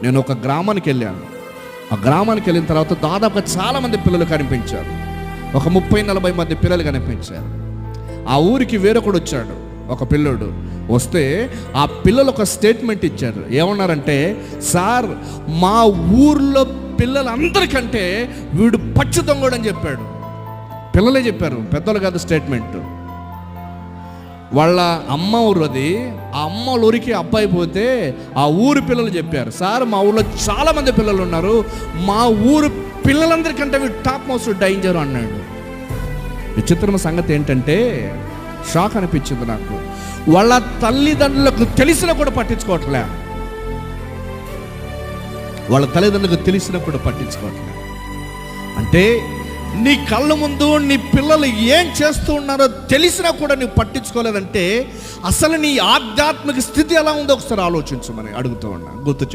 నేను ఒక గ్రామానికి వెళ్ళాను. ఆ గ్రామానికి వెళ్ళిన తర్వాత దాదాపు చాలామంది పిల్లలు కనిపించారు. ఒక 30-40 మంది పిల్లలు కనిపించారు. ఆ ఊరికి వేరొకడు వచ్చాడు, ఒక పిల్లోడు వస్తే ఆ పిల్లలు ఒక స్టేట్మెంట్ ఇచ్చారు. ఏమన్నారంటే, సార్ మా ఊర్లో పిల్లలందరికంటే వీడు పచ్చి దొంగడు అని చెప్పాడు. పిల్లలే చెప్పారు, పెద్దలు కాదు స్టేట్మెంట్. వాళ్ళ అమ్మ ఊరు అది. ఆ అమ్మ ఊరికి అబ్బాయి పోతే ఆ ఊరు పిల్లలు చెప్పారు, సార్ మా ఊర్లో చాలామంది పిల్లలు ఉన్నారు, మా ఊరు పిల్లలందరికంటే వీడు టాప్ మోస్ట్ డేంజర్ అన్నాడు. విచిత్రమైన సంగతి ఏంటంటే, షాక్ అనిపించింది నాకు. వాళ్ళ తల్లిదండ్రులకు తెలిసినా కూడా పట్టించుకోవట్లే. వాళ్ళ తల్లిదండ్రులకు తెలిసినా కూడా పట్టించుకోవట్లే. అంటే నీ కళ్ళ ముందు నీ పిల్లలు ఏం చేస్తూ ఉన్నారో తెలిసినా కూడా నువ్వు పట్టించుకోలేదంటే అసలు నీ ఆధ్యాత్మిక స్థితి ఎలా ఉందో ఒకసారి ఆలోచించమని అడుగుతూ ఉన్నా, గుర్తు చేస్తూ.